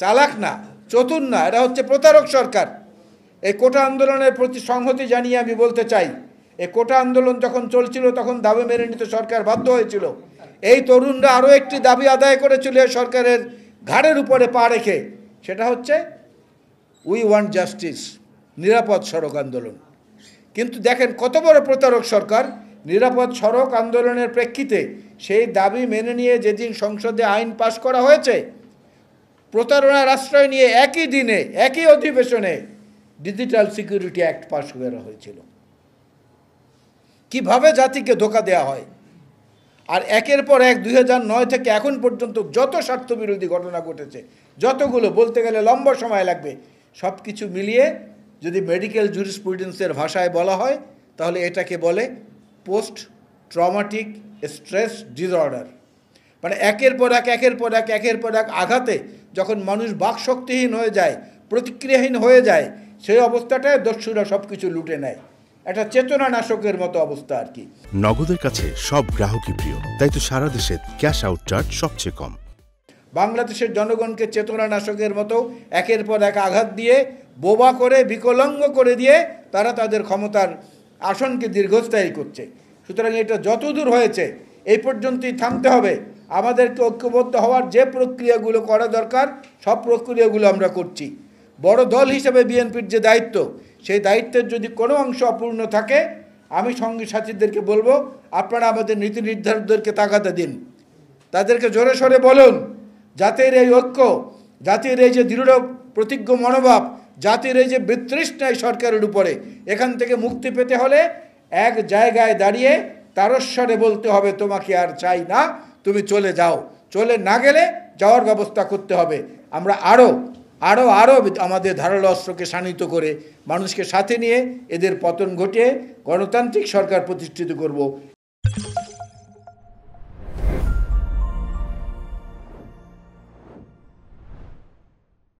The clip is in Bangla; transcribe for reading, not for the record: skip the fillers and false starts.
চালাক না, চতুর না, এরা হচ্ছে প্রতারক সরকার। এই কোটা আন্দোলনের প্রতি সংহতি জানিয়ে আমি বলতে চাই, এই কোটা আন্দোলন যখন চলছিল তখন দাবি মেনে নিতে সরকার বাধ্য হয়েছিল। এই তরুণরা আরও একটি দাবি আদায় করেছিল সরকারের ঘাড়ের উপরে পা রেখে, সেটা হচ্ছে উই ওয়ান্ট জাস্টিস, নিরাপদ সড়ক আন্দোলন। কিন্তু দেখেন কত বড় প্রতারক সরকার। নিরাপদ সড়ক আন্দোলনের প্রেক্ষিতে সেই দাবি মেনে নিয়ে যেদিন সংসদে আইন পাশ করা হয়েছে, প্রতারণার আশ্রয় নিয়ে একই দিনে একই অধিবেশনে ডিজিটাল সিকিউরিটি অ্যাক্ট পাশ করা হয়েছিল। কিভাবে জাতিকে ধোঁকা দেওয়া হয়। আর একের পর এক 2009 থেকে এখন পর্যন্ত যত স্বার্থবিরোধী ঘটনা ঘটেছে, যতগুলো বলতে গেলে লম্বা সময় লাগবে, সব কিছু মিলিয়ে যদি মেডিকেল জুরিসপ্রুডেন্সের ভাষায় বলা হয় তাহলে এটাকে বলে পোস্ট ট্রমাটিক স্ট্রেস ডিসঅর্ডার। মানে একের পর এক আঘাতে যখন মানুষ বাকশক্তিহীন হয়ে যায়, প্রতিক্রিয়াহীন হয়ে যায়, সেই অবস্থাটায় দস্যুরা সব কিছু লুটে নেয়। একটা চেতনা নাশকের মতো অবস্থা আর কি। নগদের কাছে সব গ্রাহকই প্রিয়, তাই তো সারা দেশে ক্যাশ আউট চার্জ সবচেয়ে কম। বাংলাদেশের জনগণকে চেতনা নাশকের মতো একের পর এক আঘাত দিয়ে, বোবা করে, বিকলাঙ্গ করে দিয়ে তারা তাদের ক্ষমতার আসনকে দীর্ঘস্থায়ী করছে। সুতরাং এটা যতদূর হয়েছে এই পর্যন্তই থামতে হবে। আমাদেরকে ঐক্যবদ্ধ হওয়ার যে প্রক্রিয়াগুলো করা দরকার সব প্রক্রিয়াগুলো আমরা করছি। বড় দল হিসেবে বিএনপির যে দায়িত্ব, সেই দায়িত্বের যদি কোনো অংশ অপূর্ণ থাকে, আমি সঙ্গী সাথীদেরকে বলবো, আপনারা আমাদের নীতি নির্ধারকদেরকে তাগাদা দিন, তাদেরকে জোরে সোরে বলুন, জাতির এই ঐক্য, জাতির এই যে দৃঢ় প্রতিজ্ঞ মনোভাব, জাতির এই যে বিতৃষ্ণা এই সরকারের উপরে, এখান থেকে মুক্তি পেতে হলে এক জায়গায় দাঁড়িয়ে তারস্বরে বলতে হবে, তোমাকে আর চাই না, তুমি চলে যাও। চলে না গেলে যাওয়ার ব্যবস্থা করতে হবে। আমরা আরও আমাদের ধারালো অস্ত্রকে শানিত করে মানুষকে সাথে নিয়ে এদের পতন ঘটিয়ে গণতান্ত্রিক সরকার প্রতিষ্ঠিত করব।